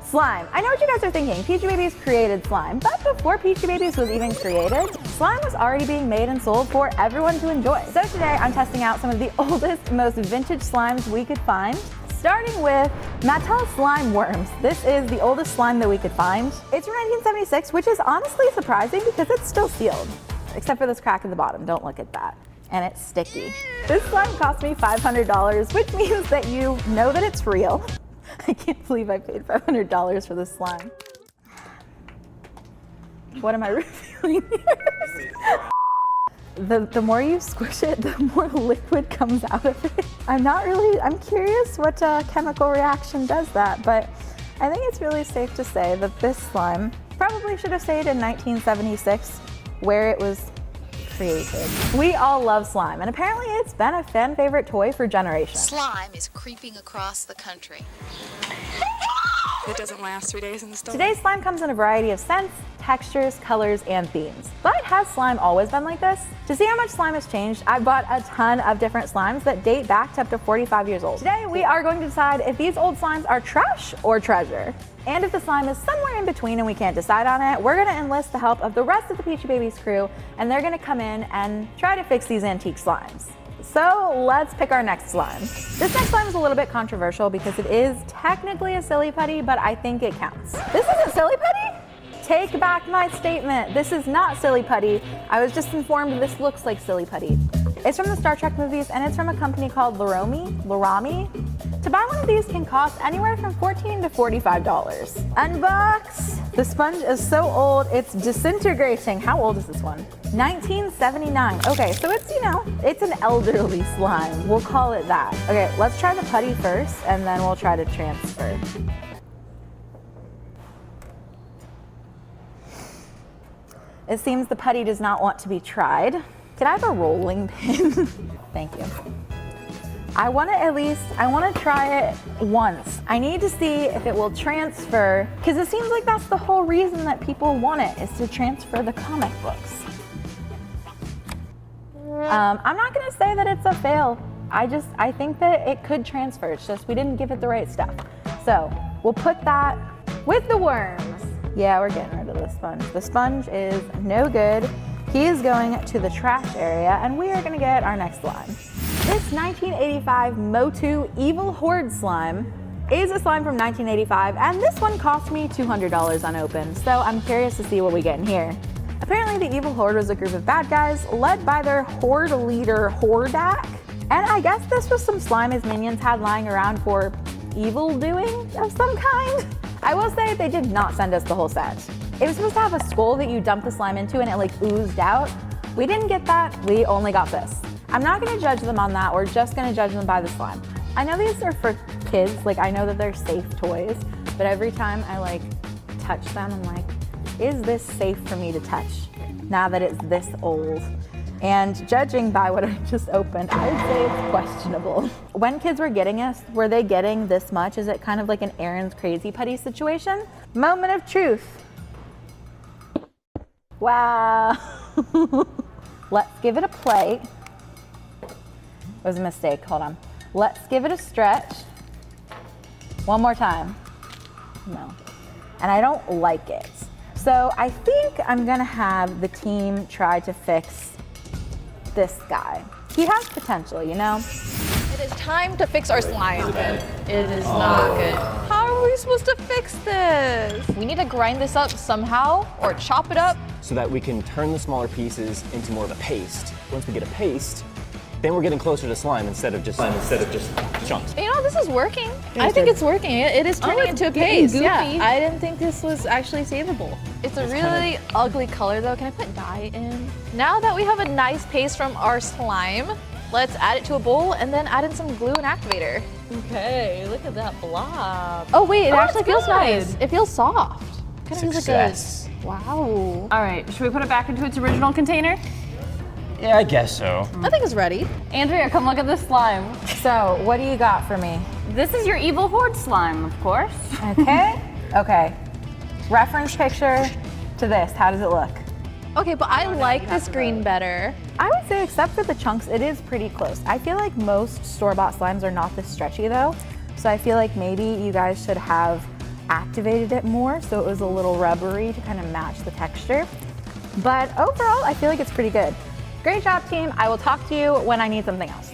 Slime. I know what you guys are thinking. Peachybbies created slime, but before Peachybbies was even created, slime was already being made and sold for everyone to enjoy. So today I'm testing out some of the oldest, most vintage slimes we could find, starting with Mattel Slime Worms. This is the oldest slime that we could find. It's from 1976, which is honestly surprising because it's still sealed, except for this crack at the bottom. Don't look at that. And it's sticky. This slime cost me $500, which means that you know that it's real. I can't believe I paid $500 for this slime. What am I revealing here? The more you squish it, the more liquid comes out of it. I'm curious what chemical reaction does that, but I think it's really safe to say that this slime probably should have stayed in 1976, where it was created. We all love slime, and apparently it's been a fan favorite toy for generations. Slime is creeping across the country. It doesn't last 3 days in the store. Today's slime comes in a variety of scents, textures, colors, and themes. But has slime always been like this? To see how much slime has changed, I bought a ton of different slimes that date back to up to 45 years old. Today, we are going to decide if these old slimes are trash or treasure. And if the slime is somewhere in between and we can't decide on it, we're gonna enlist the help of the rest of the Peachybbies crew, and they're gonna come in and try to fix these antique slimes. So let's pick our next slime. This next slime is a little bit controversial because it is technically a silly putty, but I think it counts. This isn't silly putty? Take back my statement. This is not silly putty. I was just informed this looks like silly putty. It's from the Star Trek movies, and it's from a company called Lorami. To buy one of these can cost anywhere from $14 to $45. Unbox! The sponge is so old, it's disintegrating. How old is this one? 1979. Okay, so it's, it's an elderly slime. We'll call it that. Okay, let's try the putty first, and then we'll try to transfer. It seems the putty does not want to be tried. Can I have a rolling pin? Thank you. I want to try it once. I need to see if it will transfer, because it seems like that's the whole reason that people want it, is to transfer the comic books. I'm not gonna say that it's a fail. I think that it could transfer. It's just we didn't give it the right stuff. So we'll put that with the worms. Yeah, we're getting rid of the sponge. The sponge is no good. He is going to the trash area, and we are gonna get our next slime. This 1985 Motu Evil Horde slime is a slime from 1985, and this one cost me $200 unopened, so I'm curious to see what we get in here. Apparently the Evil Horde was a group of bad guys led by their Horde leader Hordak, and I guess this was some slime his minions had lying around for evil doing of some kind. I will say they did not send us the whole set. It was supposed to have a skull that you dump the slime into and it like oozed out. We didn't get that, we only got this. I'm not gonna judge them on that, we're just gonna judge them by the slime. I know these are for kids, like I know that they're safe toys, but every time I touch them, I'm like, is this safe for me to touch now that it's this old? And judging by what I just opened, I would say it's questionable. When kids were getting us, were they getting this much? Is it kind of like an Aaron's Crazy Putty situation? Moment of truth. Wow. Let's give it a plate. It was a mistake, hold on. Let's give it a stretch. One more time. No. And I don't like it. So I think I'm gonna have the team try to fix this guy. He has potential, It is time to fix our slime. It is not good. How are we supposed to fix this? We need to grind this up somehow or chop it up. So that we can turn the smaller pieces into more of a paste. Once we get a paste, then we're getting closer to slime instead of just chunks. This is working. I think it's working. It is turning into a paste. Goofy. Yeah. I didn't think this was actually savable. It's a really ugly color though. Can I put dye in? Now that we have a nice paste from our slime, let's add it to a bowl and then add in some glue and activator. Okay, look at that blob. Oh wait, it actually it's feels good. nice. It feels soft. Kind of feels like wow. All right, should we put it back into its original container? Yeah, I guess so. I think it's ready. Andrea, come look at this slime. So what do you got for me? This is your Evil Horde slime, of course. Okay, okay. Reference picture to this, how does it look? Okay, but I like this green better. I would say except for the chunks, it is pretty close. I feel like most store-bought slimes are not this stretchy though. So I feel like maybe you guys should have activated it more, so it was a little rubbery to kind of match the texture. But overall, I feel like it's pretty good. Great job, team. I will talk to you when I need something else.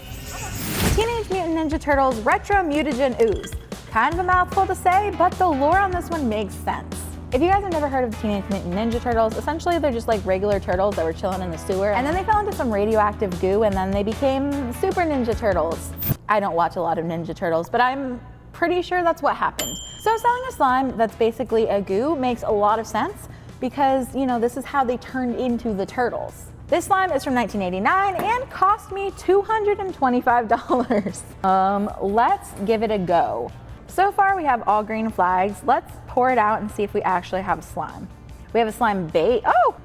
Teenage Mutant Ninja Turtles Retro Mutagen Ooze. Kind of a mouthful to say, but the lore on this one makes sense. If you guys have never heard of Teenage Mutant Ninja Turtles, essentially they're just like regular turtles that were chilling in the sewer, and then they fell into some radioactive goo, and then they became Super Ninja Turtles. I don't watch a lot of Ninja Turtles, but I'm pretty sure that's what happened. So selling a slime that's basically a goo makes a lot of sense because, you know, this is how they turned into the turtles. This slime is from 1989 and cost me $225. Let's give it a go. So far we have all green flags. Let's pour it out and see if we actually have a slime. We have a slime bait. Oh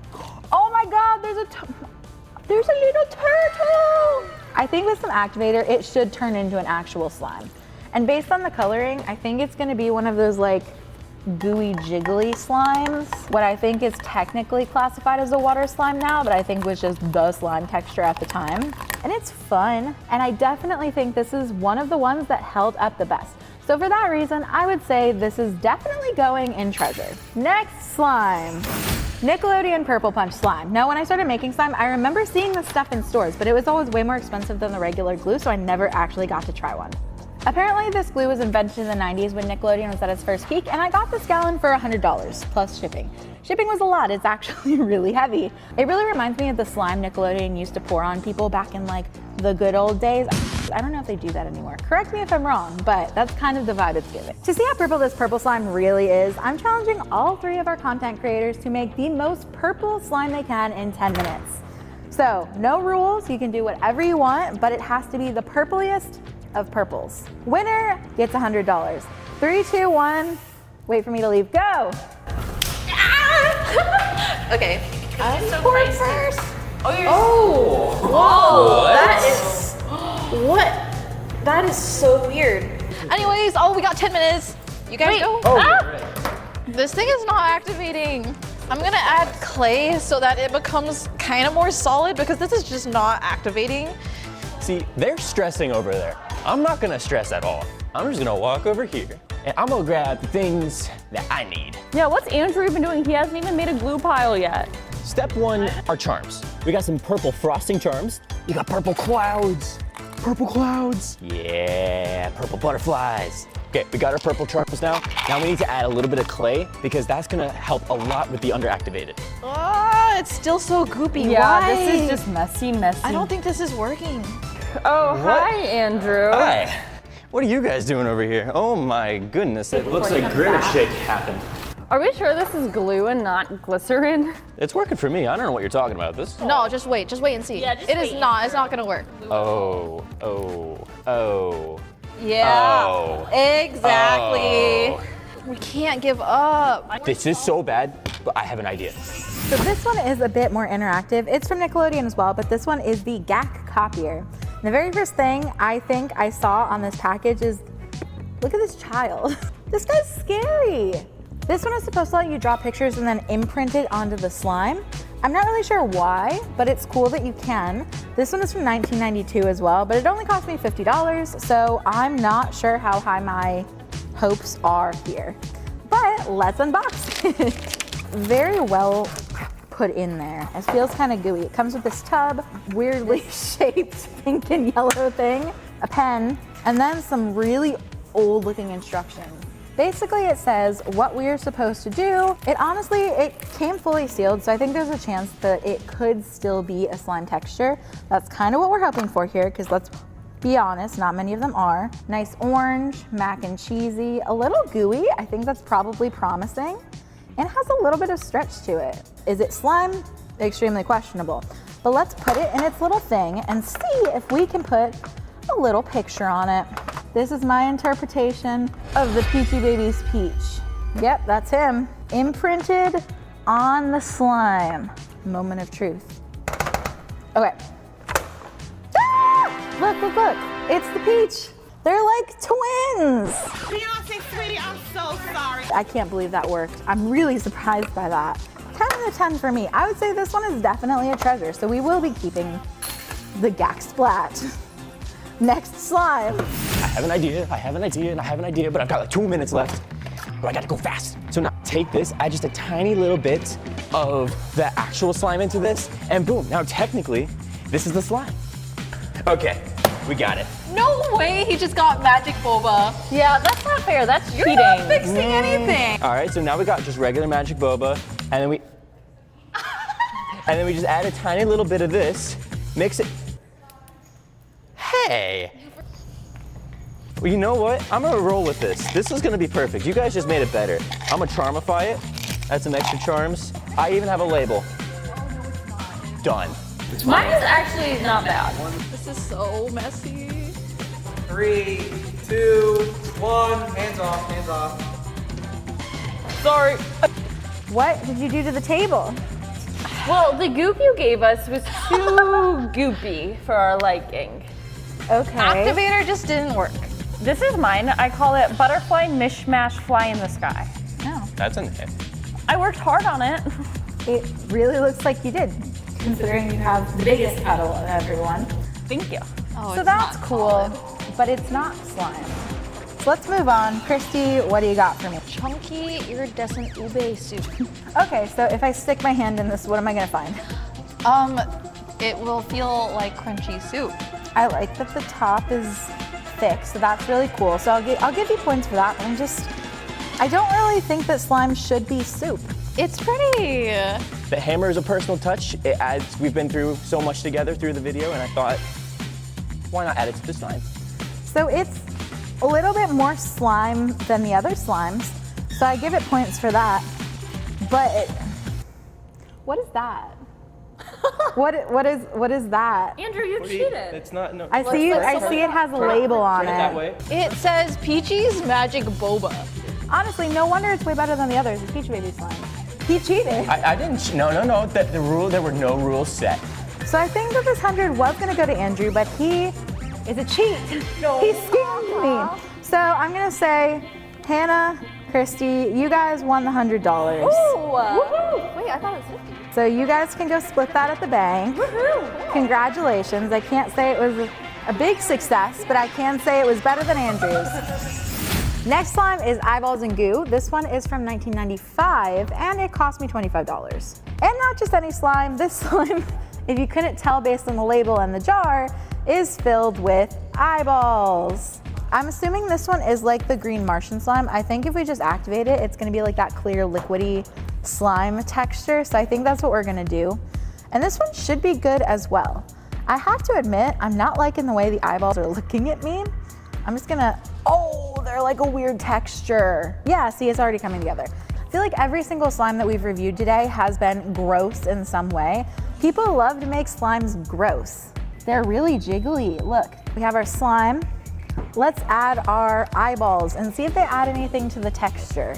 my God, there's a little turtle. I think with some activator, it should turn into an actual slime. And based on the coloring, I think it's gonna be one of those like gooey jiggly slimes. What I think is technically classified as a water slime now, but I think was just the slime texture at the time. And it's fun, and I definitely think this is one of the ones that held up the best. So for that reason, I would say this is definitely going in treasure. Next slime. Nickelodeon Purple Punch slime. Now, when I started making slime, I remember seeing this stuff in stores, but it was always way more expensive than the regular glue, so I never actually got to try one. Apparently, this glue was invented in the 90s when Nickelodeon was at its first peak, and I got this gallon for $100 plus shipping. Shipping was a lot, it's actually really heavy. It really reminds me of the slime Nickelodeon used to pour on people back in like the good old days. I don't know if they do that anymore. Correct me if I'm wrong, but that's kind of the vibe it's giving. To see how purple this purple slime really is, I'm challenging all 3 of our content creators to make the most purple slime they can in 10 minutes. So, no rules, you can do whatever you want, but it has to be the purpliest of purples. Winner gets $100. 3, 2, 1, wait for me to leave, go! Okay. I'm pour first. Whoa, that is, what? That is so weird. Anyways, we got 10 minutes. You guys go. This thing is not activating. I'm gonna add clay so that it becomes kind of more solid because this is just not activating. See, they're stressing over there. I'm not gonna stress at all. I'm just gonna walk over here and I'm gonna grab the things that I need. Yeah, what's Andrew even doing? He hasn't even made a glue pile yet. Step 1 are charms. We got some purple frosting charms. We got purple clouds. Purple clouds. Yeah, purple butterflies. Okay, we got our purple charms now. Now we need to add a little bit of clay because that's gonna help a lot with the underactivated. It's still so goopy. Yeah, Why? this is just messy. I don't think this is working. Oh, What? hi, Andrew. Hi. What are you guys doing over here? Oh my goodness, it looks like glitter shake happened. Are we sure this is glue and not glycerin? It's working for me. I don't know what you're talking about. This. No, just wait and see. Yeah, just it wait. is not. It's not gonna work. Oh. Yeah. Oh. Exactly. Oh. We can't give up. This is so bad, but I have an idea. So this one is a bit more interactive. It's from Nickelodeon as well, but this one is the GAC copier. And the very first thing I think I saw on this package is, look at this child. This guy's scary. This one is supposed to let you draw pictures and then imprint it onto the slime. I'm not really sure why, but it's cool that you can. This one is from 1992 as well, but it only cost me $50, so I'm not sure how high my hopes are here. But let's unbox it. Very well put in there. It feels kind of gooey. It comes with this tub, weirdly shaped pink and yellow thing, a pen, and then some really old looking instructions. Basically it says what we are supposed to do. It came fully sealed, so I think there's a chance that it could still be a slime texture. That's kind of what we're hoping for here, because let's be honest, not many of them are. Nice orange, mac and cheesy, a little gooey. I think that's probably promising. And it has a little bit of stretch to it. Is it slime? Extremely questionable. But let's put it in its little thing and see if we can put a little picture on it. This is my interpretation of the Peachybbies Peach. Yep, that's him. Imprinted on the slime. Moment of truth. Okay. Ah! Look. It's the Peach. They're like twins. Beyonce, sweetie, I'm so sorry. I can't believe that worked. I'm really surprised by that. 10 out of 10 for me. I would say this one is definitely a treasure, so we will be keeping the GAC Splat. Next slime. I have an idea, but I've got like 2 minutes left. Oh, I gotta go fast. So now take this, add just a tiny little bit of the actual slime into this, and boom, now technically, this is the slime. Okay, we got it. No way he just got magic boba. Yeah, that's not fair. That's You're cheating. not fixing anything. All right, so now we got just regular magic boba, and then we just add a tiny little bit of this, mix it. Hey. Well, you know what? I'm gonna roll with this. This is gonna be perfect. You guys just made it better. I'm gonna charmify it, add some extra charms. I even have a label. Done. Mine is actually not bad. This is so messy. 3, 2, 1. Hands off, hands off. Sorry. What did you do to the table? Well, the goop you gave us was too goopy for our liking. Okay. Activator just didn't work. This is mine. I call it Butterfly Mishmash Fly in the Sky. That's a name. I worked hard on it. It really looks like you did, considering you have the biggest puddle of everyone. Thank you. Oh, So it's that's not cool, solid. but it's not slime. So let's move on. Christy, what do you got for me? Chunky iridescent ube soup. Okay, so if I stick my hand in this, what am I gonna find? It will feel like crunchy soup. I like that the top is thick, so that's really cool. So I'll give you points for that, but I don't really think that slime should be soup. It's pretty. The hammer is a personal touch. It adds, we've been through so much together through the video, and I thought, why not add it to the slime? So it's a little bit more slime than the other slimes, so I give it points for that. But what is that? what is that? Andrew, you cheated. It's not, no. I see it has a label on Turn it that it. way. It says Peachy's magic boba. Honestly, no wonder it's way better than the others. It's Peachybbies slime. He cheated. I didn't, no. There were no rules set. So I think that this 100 was gonna go to Andrew, but he is a cheat. No. He scammed me. So I'm gonna say, Hannah, Christy, you guys won the $100. Wait, I thought it was 50. So you guys can go split that at the bank. Congratulations. I can't say it was a big success, but I can say it was better than Andrew's. Next slime is Eyeballs and Goo. This one is from 1995, and it cost me $25. And not just any slime. This slime, if you couldn't tell based on the label and the jar, is filled with eyeballs. I'm assuming this one is like the green Martian slime. I think if we just activate it, it's gonna be like that clear liquidy slime texture. So I think that's what we're gonna do. And this one should be good as well. I have to admit, I'm not liking the way the eyeballs are looking at me. I'm just gonna, oh, they're like a weird texture. Yeah, see, it's already coming together. I feel like every single slime that we've reviewed today has been gross in some way. People love to make slimes gross. They're really jiggly. Look, we have our slime. Let's add our eyeballs and see if they add anything to the texture.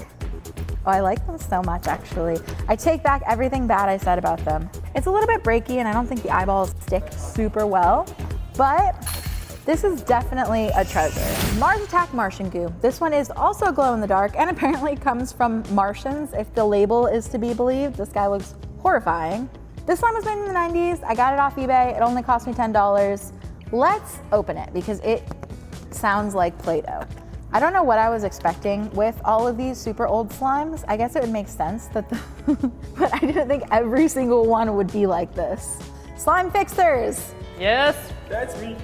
Oh, I like them so much, actually. I take back everything bad I said about them. It's a little bit breaky, and I don't think the eyeballs stick super well, but this is definitely a treasure. Mars Attack Martian Goo. This one is also glow in the dark, and apparently comes from Martians, if the label is to be believed. This guy looks horrifying. This slime was made in the 90s. I got it off eBay. It only cost me $10. Let's open it, because it sounds like Play-Doh. I don't know what I was expecting with all of these super old slimes. I guess it would make sense that but I didn't think every single one would be like this. Slime fixers. Yes. That's me.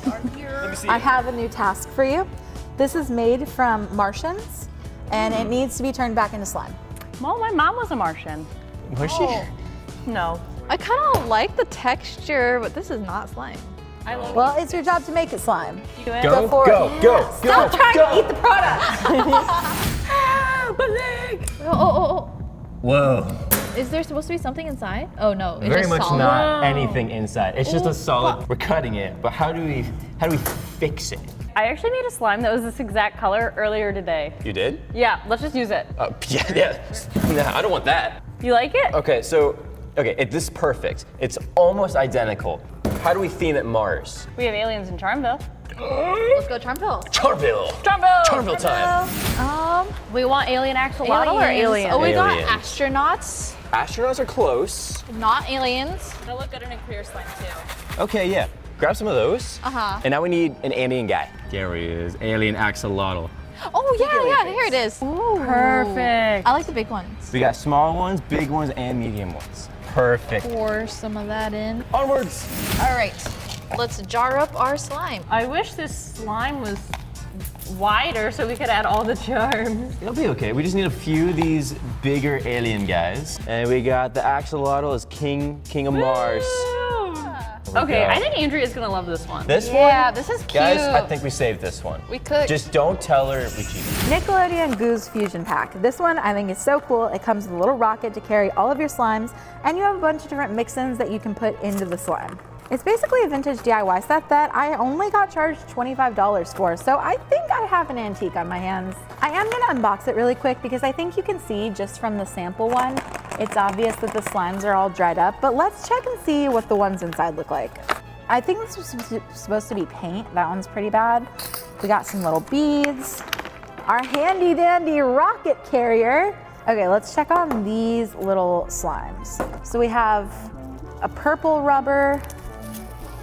Let me see. I have a new task for you. This is made from Martians, and it needs to be turned back into slime. Well, my mom was a Martian. Was she? No. I kind of like the texture, but this is not slime. I love Well, it's your job to make it slime. you. Go, for it. go. Stop trying to eat the product. Oh. Whoa. Is there supposed to be something inside? Oh no, it's Very just much solid. not anything inside. It's just a solid, we're cutting it, but how do we fix it? I actually made a slime that was this exact color earlier today. You did? Yeah, let's just use it. Yeah. Nah, I don't want that. You like it? Okay, this is perfect. It's almost identical. How do we theme it Mars? We have aliens in Charmville. Let's go Charmville. Charmville. Charmville time. We want alien axolotl or alien? Oh, we got Aliens. astronauts. Astronauts are close. Not aliens. It'll look good in a clear slime too. Okay, yeah. Grab some of those. Uh-huh. And now we need an alien guy. There he is, alien axolotl. Oh yeah, here it is. Perfect. I like the big ones. We got small ones, big ones, and medium ones. Perfect. Pour some of that in. Onwards. All right, let's jar up our slime. I wish this slime was wider so we could add all the charms. It'll be okay. We just need a few of these bigger alien guys. And we got the axolotl as King of Mars. Okay, I think Andrea's gonna love this one. This one? Yeah, this is cute. Guys, I think we saved this one. We could. Just don't tell her we cheated. Nickelodeon Goose Fusion Pack. This one I think is so cool. It comes with a little rocket to carry all of your slimes, and you have a bunch of different mix-ins that you can put into the slime. It's basically a vintage DIY set that I only got charged $25 for, so I think I have an antique on my hands. I am gonna unbox it really quick because I think you can see just from the sample one, it's obvious that the slimes are all dried up, but let's check and see what the ones inside look like. I think this was supposed to be paint. That one's pretty bad. We got some little beads, our handy dandy rocket carrier. Okay, let's check on these little slimes. So we have a purple rubber,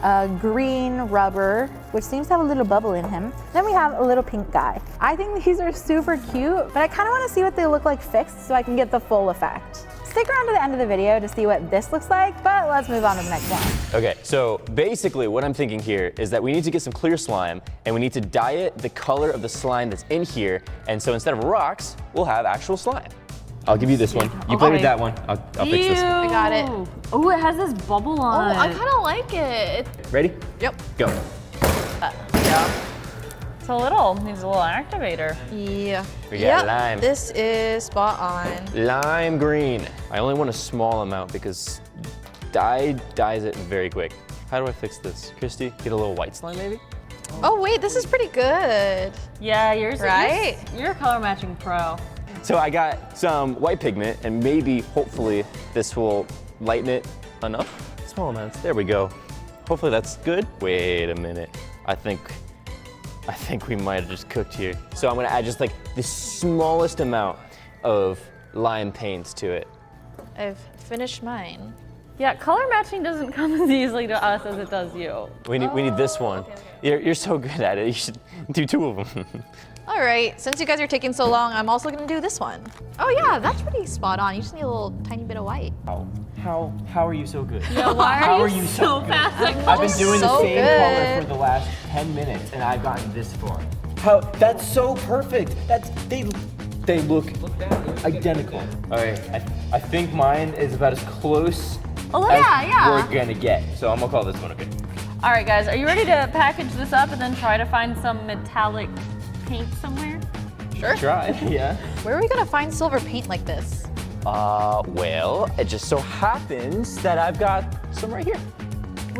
a green rubber, which seems to have a little bubble in him. Then we have a little pink guy. I think these are super cute, but I kind of want to see what they look like fixed so I can get the full effect. Stick around to the end of the video to see what this looks like, but let's move on to the next one. Okay, so basically what I'm thinking here is that we need to get some clear slime and we need to dye it the color of the slime that's in here. And so instead of rocks, we'll have actual slime. I'll give you this one. You play with that one. I'll fix this one. I got it. Oh, it has this bubble on it. I kind of like it. Ready? Yep. Go. Yeah. It's needs a little activator. Yeah. We got lime. This is spot on. Lime green. I only want a small amount because dye dyes it very quick. How do I fix this? Christy, get a little white slime maybe? Oh wait, this is pretty good. Yeah, yours Right? You're a color matching pro. So I got some white pigment and maybe, hopefully, this will lighten it enough. Small amounts, there we go. Hopefully that's good. Wait a minute. I think we might have just cooked here. So I'm gonna add just like the smallest amount of lime paints to it. I've finished mine. Yeah, color matching doesn't come as easily to us as it does you. We need this one. Okay. You're so good at it, you should do two of them. All right, since you guys are taking so long, I'm also gonna do this one. Oh yeah, that's pretty spot on. You just need a little tiny bit of white. How are you so good? Yeah, why How are you so fast? I've been doing the So same good. color for the last 10 minutes and I've gotten this far. That's so perfect. They look identical. All right, I think mine is about as close as we're gonna get. So I'm gonna call this one okay. All right, guys, are you ready to package this up and then try to find some metallic paint somewhere? Sure. Try, yeah. Where are we gonna find silver paint like this? Well, it just so happens that I've got some right here.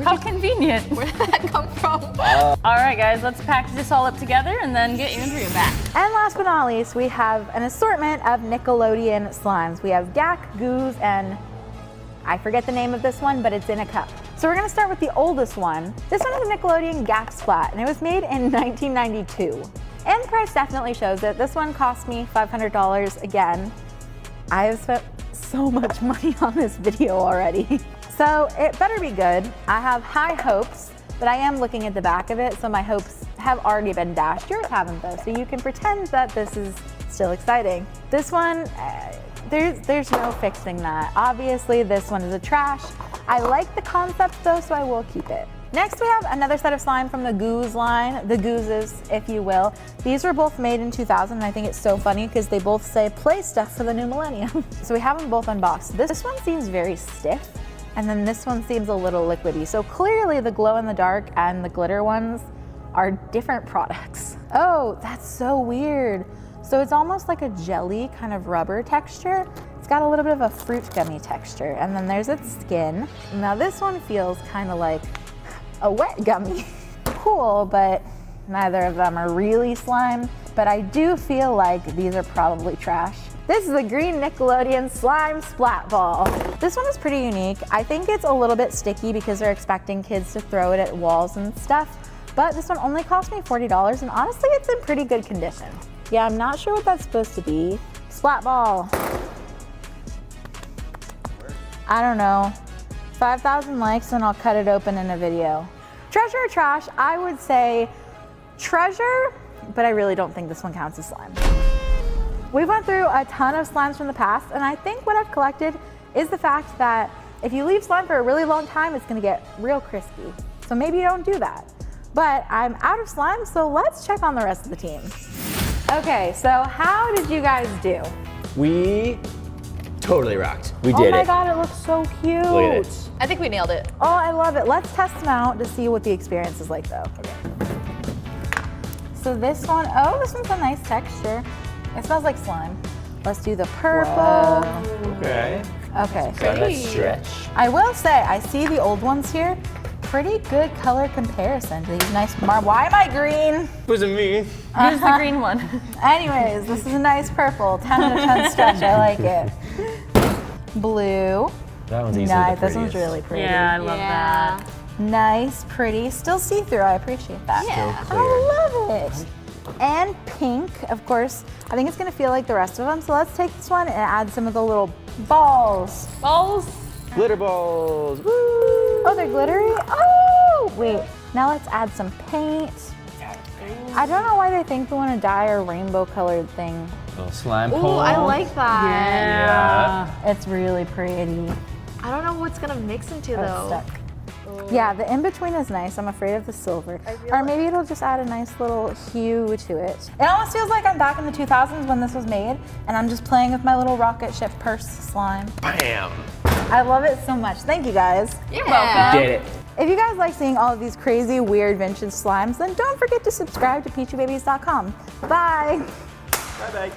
How convenient. Where did that come from? All right, guys, let's package this all up together and then get Andrea back. And last but not least, we have an assortment of Nickelodeon slimes. We have Gak, Goose, and I forget the name of this one, but it's in a cup. So we're gonna start with the oldest one. This one is a Nickelodeon Gak Splat, and it was made in 1992. And the price definitely shows it. This one cost me $500 again. I have spent so much money on this video already. So it better be good. I have high hopes, but I am looking at the back of it, so my hopes have already been dashed. Yours haven't though, so you can pretend that this is still exciting. This one, there's no fixing that. Obviously, this one is a trash. I like the concept though, so I will keep it. Next, we have another set of slime from the Goose line, the Gooses, if you will. These were both made in 2000, and I think it's so funny because they both say play stuff for the new millennium. So we have them both unboxed. This one seems very stiff, and then this one seems a little liquidy. So clearly the glow in the dark and the glitter ones are different products. Oh, that's so weird. So it's almost like a jelly kind of rubber texture. It's got a little bit of a fruit gummy texture, and then there's its skin. Now this one feels kind of like a wet gummy. Cool, but neither of them are really slime, but I do feel like these are probably trash. This is the green Nickelodeon slime splat ball. This one is pretty unique. I think it's a little bit sticky because they're expecting kids to throw it at walls and stuff, but this one only cost me $40, and honestly, it's in pretty good condition. Yeah, I'm not sure what that's supposed to be. Splat ball. I don't know. 5,000 likes and I'll cut it open in a video. Treasure or trash? I would say treasure, but I really don't think this one counts as slime. We went through a ton of slimes from the past, and I think what I've collected is the fact that if you leave slime for a really long time, it's gonna get real crispy. So maybe you don't do that. But I'm out of slime, so let's check on the rest of the team. Okay, so how did you guys do? We totally rocked. We did it. Oh my God, it looks so cute. Look at it. I think we nailed it. Oh, I love it. Let's test them out to see what the experience is like though. Okay. So this one, oh, this one's a nice texture. It smells like slime. Let's do the purple. Okay. Okay. Got that stretch. I will say, I see the old ones here. Pretty good color comparison to these nice marble. Why am I green? Wasn't me. Here's the green one. Anyways, this is a nice purple. 10 out of 10 stretch. I like it. Blue. That one's easily Nice. the This one's prettiest. really pretty. Yeah, I love that. Nice, pretty. Still see-through. I appreciate that. Still clear. I love it. And pink, of course. I think it's gonna feel like the rest of them. So let's take this one and add some of the little balls. Balls. Glitter balls. Woo! Oh, they're glittery? Oh, wait. Now let's add some paint. I don't know why they think we want to dye our rainbow colored thing. Little slime Ooh, pole. I like that. Yeah. It's really pretty. I don't know what's gonna mix into Oh, though. it's stuck. Yeah, the in-between is nice. I'm afraid of the silver. Or maybe it'll just add a nice little hue to it. It almost feels like I'm back in the 2000s when this was made, and I'm just playing with my little rocket ship purse slime. Bam. I love it so much. Thank you guys. You're welcome. Did it. If you guys like seeing all of these crazy, weird vintage slimes, then don't forget to subscribe to peachybbies.com. Bye. Bye-bye.